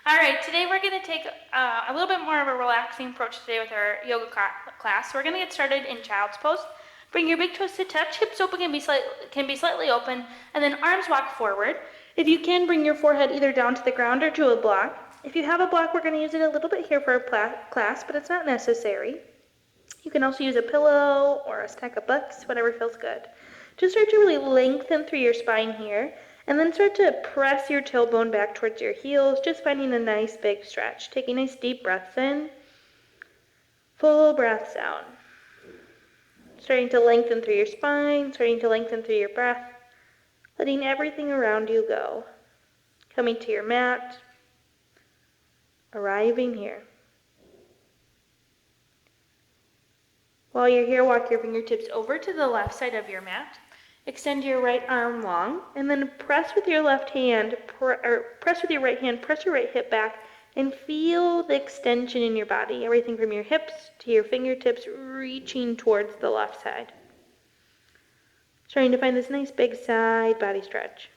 All right, today we're going to take a little bit more of a relaxing approach today with our yoga class. So we're going to get started in child's pose. Bring your big toes to touch, hips open can be slightly open, and then arms walk forward. If you can, bring your forehead either down to the ground or to a block. If you have a block, we're going to use it a little bit here for our class, but it's not necessary. You can also use a pillow or a stack of books, whatever feels good. Just start to really lengthen through your spine here, and then start to press your tailbone back towards your heels, just finding a nice big stretch. Taking nice deep breaths in, full breaths out. Starting to lengthen through your spine, starting to lengthen through your breath, letting everything around you go. Coming to your mat, arriving here. While you're here, walk your fingertips over to the left side of your mat. Extend your right arm long, and then press with your left hand, press with your right hand, press your right hip back, and feel the extension in your body. Everything from your hips to your fingertips reaching towards the left side. Starting to find this nice big side body stretch.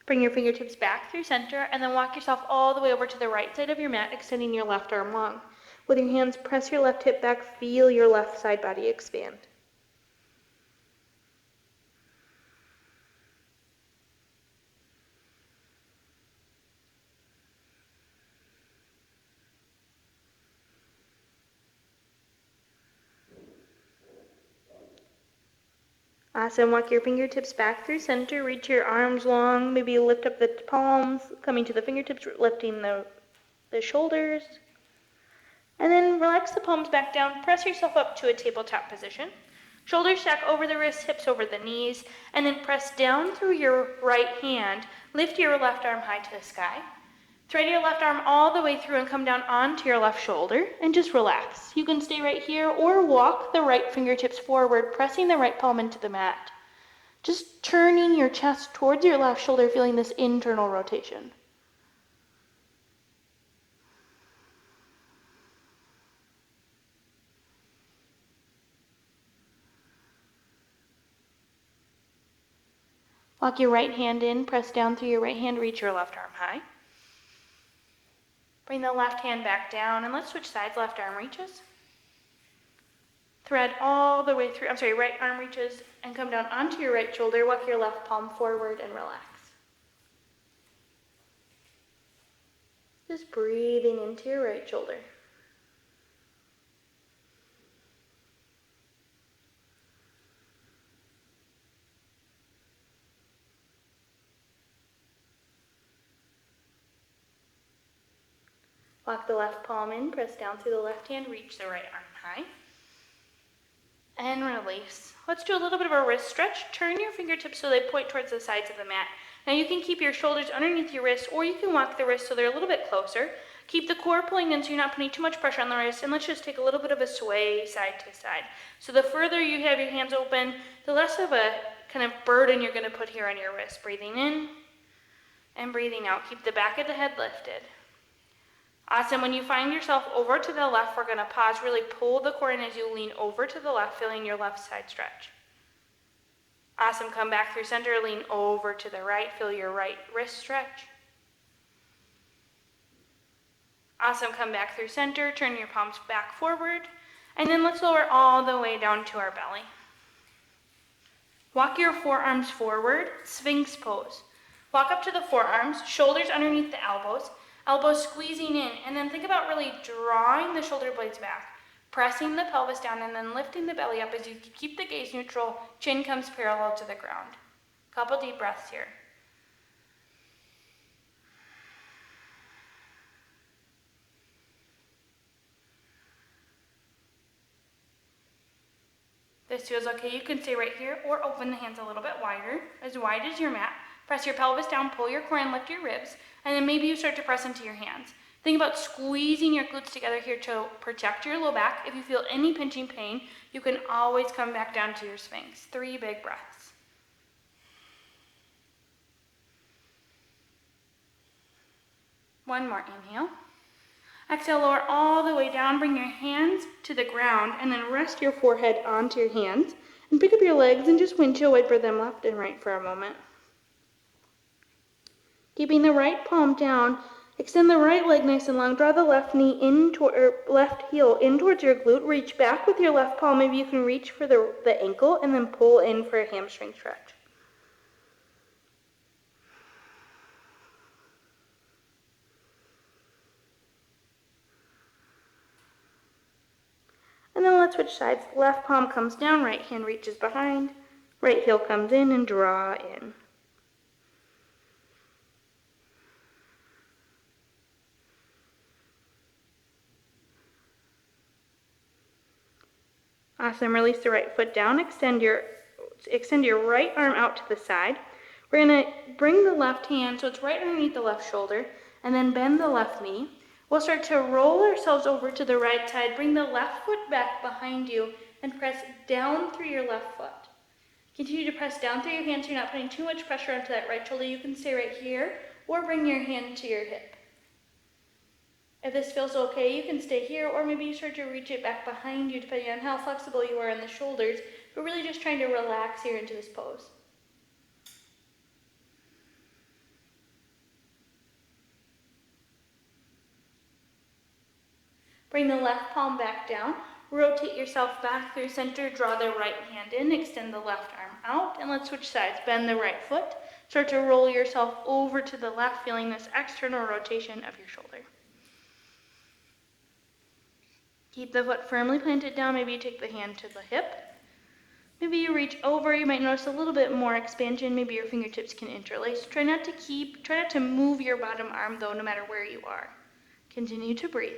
Bring your fingertips back through center, and then walk yourself all the way over to the right side of your mat, extending your left arm long. With your hands, press your left hip back, feel your left side body expand. Awesome. Walk your fingertips back through center, reach your arms long, maybe lift up the palms, coming to the fingertips, lifting the shoulders. And then relax the palms back down, press yourself up to a tabletop position. Shoulders stack over the wrists, hips over the knees, and then press down through your right hand. Lift your left arm high to the sky. Thread your left arm all the way through and come down onto your left shoulder, and just relax. You can stay right here or walk the right fingertips forward, pressing the right palm into the mat. Just turning your chest towards your left shoulder, feeling this internal rotation. Walk your right hand in, press down through your right hand, reach your left arm high. Bring the left hand back down, and let's switch sides. Left arm reaches. Thread all the way through, right arm reaches and come down onto your right shoulder. Walk your left palm forward and relax. Just breathing into your right shoulder. Walk the left palm in, press down through the left hand, reach the right arm high. And release. Let's do a little bit of a wrist stretch. Turn your fingertips so they point towards the sides of the mat. Now you can keep your shoulders underneath your wrists, or you can walk the wrists so they're a little bit closer. Keep the core pulling in so you're not putting too much pressure on the wrist, and let's just take a little bit of a sway side to side. So the further you have your hands open, the less of a kind of burden you're going to put here on your wrist. Breathing in and breathing out. Keep the back of the head lifted. Awesome. When you find yourself over to the left, we're going to pause, really pull the core in as you lean over to the left, feeling your left side stretch. Awesome. Come back through center, lean over to the right, feel your right wrist stretch. Awesome. Come back through center, turn your palms back forward, and then let's lower all the way down to our belly. Walk your forearms forward, Sphinx pose. Walk up to the forearms, shoulders underneath the elbows. Elbows squeezing in, and then think about really drawing the shoulder blades back, pressing the pelvis down, and then lifting the belly up as you keep the gaze neutral, chin comes parallel to the ground. Couple deep breaths here. This feels okay. You can stay right here or open the hands a little bit wider, as wide as your mat. Press your pelvis down, pull your core in, lift your ribs, and then maybe you start to press into your hands. Think about squeezing your glutes together here to protect your low back. If you feel any pinching pain, you can always come back down to your Sphinx. 3 big breaths. One more inhale. Exhale, lower all the way down. Bring your hands to the ground and then rest your forehead onto your hands. And pick up your legs and just windshield wiper them left and right for a moment. Keeping the right palm down, extend the right leg nice and long. Draw the left knee in left heel in towards your glute. Reach back with your left palm. Maybe you can reach for the ankle and then pull in for a hamstring stretch. And then let's switch sides. Left palm comes down, right hand reaches behind, right heel comes in and draw in. Awesome. Release the right foot down. Extend your right arm out to the side. We're going to bring the left hand so it's right underneath the left shoulder, and then bend the left knee. We'll start to roll ourselves over to the right side. Bring the left foot back behind you and press down through your left foot. Continue to press down through your hand so you're not putting too much pressure onto that right shoulder. You can stay right here or bring your hand to your hip. If this feels okay, you can stay here, or maybe you start to reach it back behind you depending on how flexible you are in the shoulders. But really just trying to relax here into this pose. Bring the left palm back down. Rotate yourself back through center. Draw the right hand in. Extend the left arm out. And let's switch sides. Bend the right foot. Start to roll yourself over to the left, feeling this external rotation of your shoulder. Keep the foot firmly planted down. Maybe you take the hand to the hip. Maybe you reach over. You might notice a little bit more expansion. Maybe your fingertips can interlace. Try not to move your bottom arm though, no matter where you are. Continue to breathe.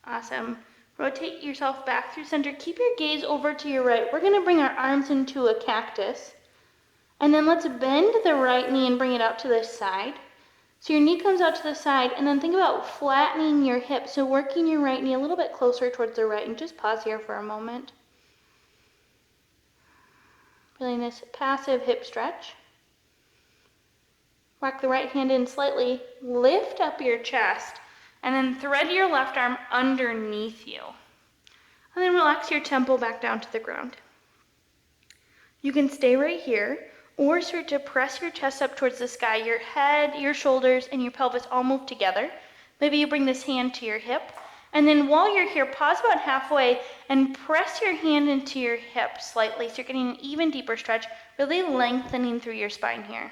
Awesome. Rotate yourself back through center. Keep your gaze over to your right. We're going to bring our arms into a cactus. And then let's bend the right knee and bring it out to the side. So your knee comes out to the side, and then think about flattening your hip. So working your right knee a little bit closer towards the right, and just pause here for a moment. Feeling this passive hip stretch. Walk the right hand in slightly, lift up your chest, and then thread your left arm underneath you. And then relax your temple back down to the ground. You can stay right here, or start to press your chest up towards the sky. Your head, your shoulders, and your pelvis all move together. Maybe you bring this hand to your hip. And then while you're here, pause about halfway and press your hand into your hip slightly so you're getting an even deeper stretch, really lengthening through your spine here.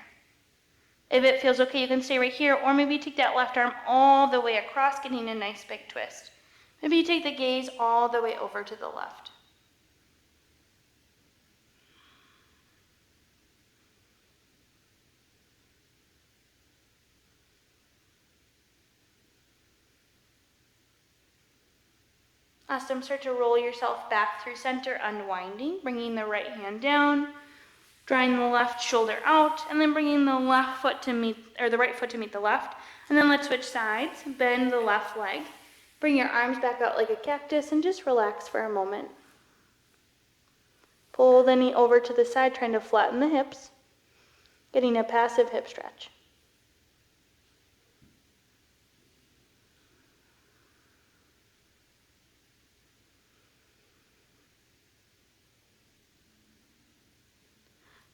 If it feels okay, you can stay right here, or maybe take that left arm all the way across, getting a nice big twist. Maybe you take the gaze all the way over to the left. Awesome. Start to roll yourself back through center, unwinding, bringing the right hand down, drawing the left shoulder out, and then bringing the right foot to meet the left. And then let's switch sides. Bend the left leg. Bring your arms back out like a cactus and just relax for a moment. Pull the knee over to the side, trying to flatten the hips, getting a passive hip stretch.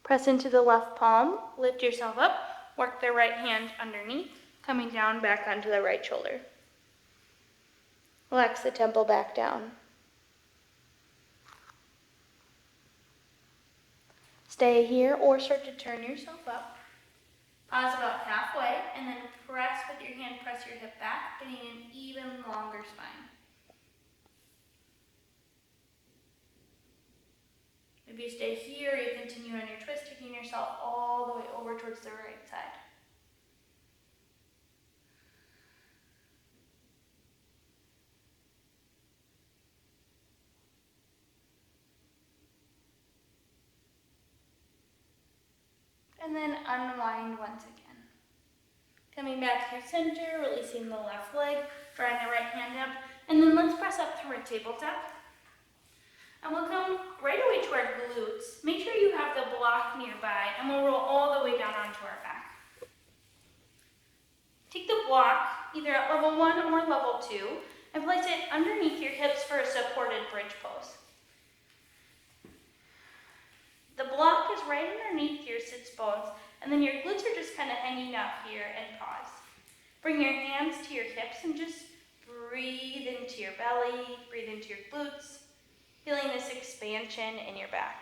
Press into the left palm, lift yourself up, work the right hand underneath, coming down back onto the right shoulder. Relax the temple back down. Stay here or start to turn yourself up. Pause about halfway and then press with your hand, press your hip back, getting an even longer spine. Maybe you stay here, or you continue on your twist, taking yourself all the way over towards the right side. And then unwind once again. Coming back through center, releasing the left leg, drawing the right hand up, And then let's press up through a tabletop. And we'll come right away to our glutes. Make sure you have the block nearby, and we'll roll all the way down onto our back. Take the block, either at level 1 or level 2, and place it underneath your hips for a supported bridge pose. The block is right underneath your sits bones, and then your glutes are just kind of hanging out here, and pause. Bring your hands to your hips and just breathe into your belly, breathe into your glutes, feeling this expansion in your back.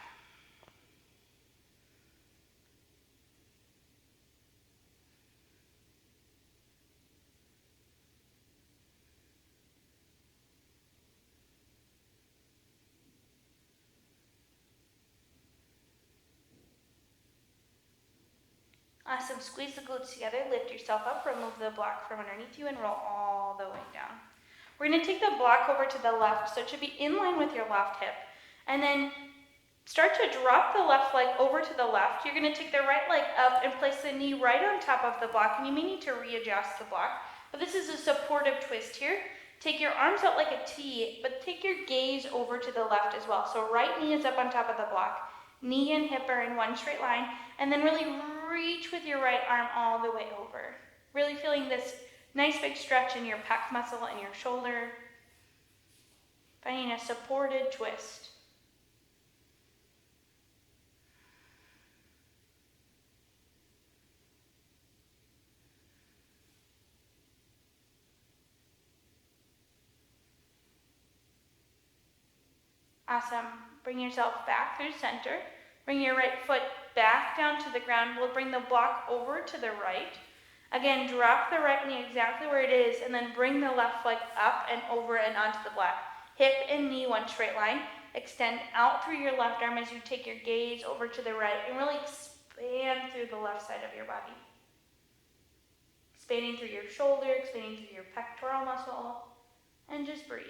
Awesome. Squeeze the glutes together, lift yourself up, remove the block from underneath you, and roll all the way down. We're going to take the block over to the left, so it should be in line with your left hip. And then start to drop the left leg over to the left. You're going to take the right leg up and place the knee right on top of the block, and you may need to readjust the block. But this is a supportive twist here. Take your arms out like a T, but take your gaze over to the left as well. So right knee is up on top of the block. Knee and hip are in one straight line, and then really reach with your right arm all the way over. Really feeling this nice big stretch in your pec muscle and your shoulder. Finding a supported twist. Awesome. Bring yourself back through center. Bring your right foot back down to the ground. We'll bring the block over to the right. Again, drop the right knee exactly where it is, and then bring the left leg up and over and onto the block. Hip and knee, one straight line. Extend out through your left arm as you take your gaze over to the right, and really expand through the left side of your body. Expanding through your shoulder, expanding through your pectoral muscle, and just breathe.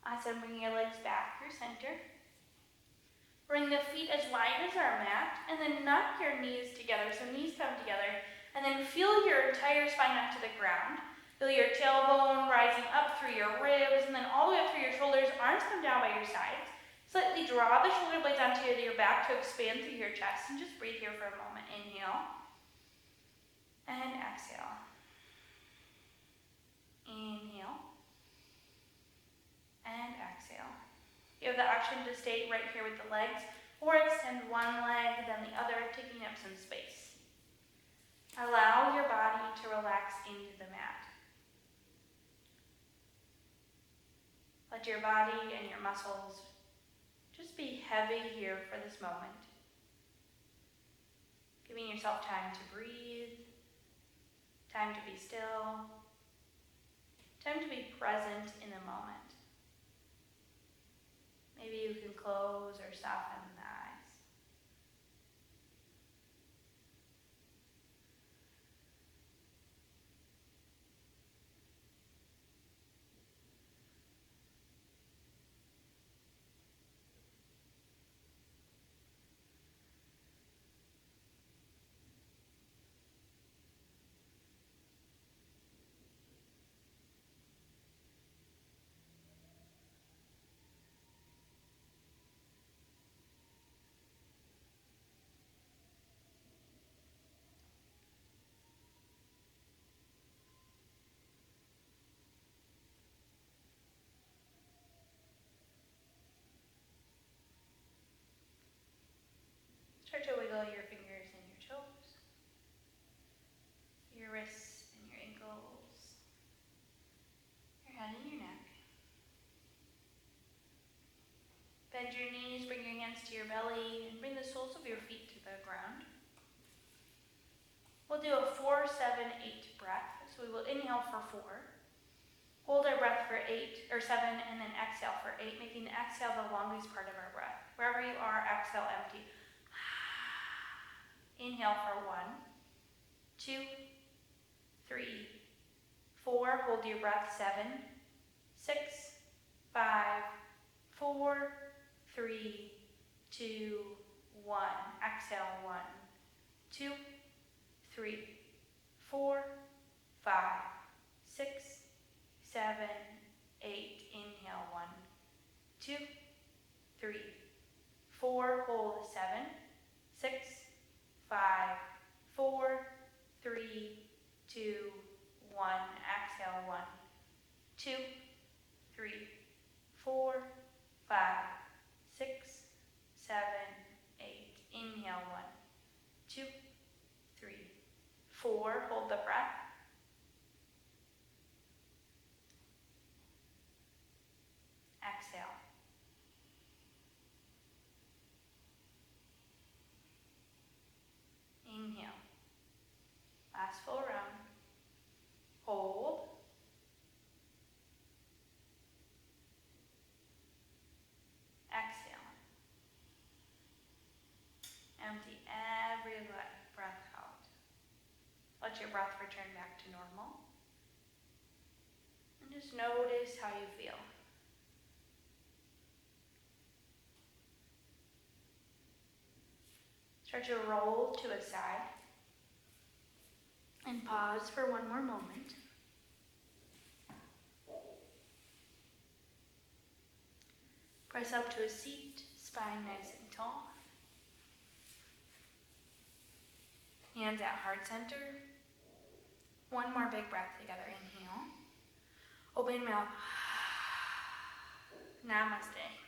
Awesome. Bring your legs back through center. Bring the feet as wide as our mat, and then knock your knees together. So knees come together, and then feel your entire spine up to the ground. Feel your tailbone rising up through your ribs, and then all the way up through your shoulders. Arms come down by your sides. Slightly draw the shoulder blades onto your back to expand through your chest, and just breathe here for a moment. Inhale, and exhale. Inhale, and exhale. You have the option to stay right here with the legs, or extend one leg, then the other, taking up some space. Allow your body to relax into the mat. Let your body and your muscles just be heavy here for this moment. Giving yourself time to breathe, time to be still, time to be present in the moment. Maybe you can close or soften the eyes. Start to wiggle your fingers and your toes, your wrists and your ankles, your head and your neck. Bend your knees, bring your hands to your belly, and bring the soles of your feet to the ground. We'll do a 4, 7, 8 breath. So we will inhale for 4, hold our breath for 8 or 7, and then exhale for 8, making the exhale the longest part of our breath. Wherever you are, exhale empty. Inhale for 1, 2, 3, 4. Hold your breath. 7, 6, 5, 4, 3, 2, 1. Exhale. 1, 2, 3, 4, 5, 6, 7, 8. Inhale. 1, 2, 3, 4. Hold. 7, 6, 5, 4, 3, 2, 1. Exhale. 1, 2, 3, 4, 5, 6, 7, 8. Inhale. 1, 2, 3, 4. Hold the breath. Exhale. Inhale. Last full round. Hold. Exhale. Empty every breath out. Let your breath return back to normal. And just notice how you feel. Start to roll to a side. And pause for one more moment. Press up to a seat, spine nice and tall. Hands at heart center. One more big breath together. Inhale. Open mouth. Namaste.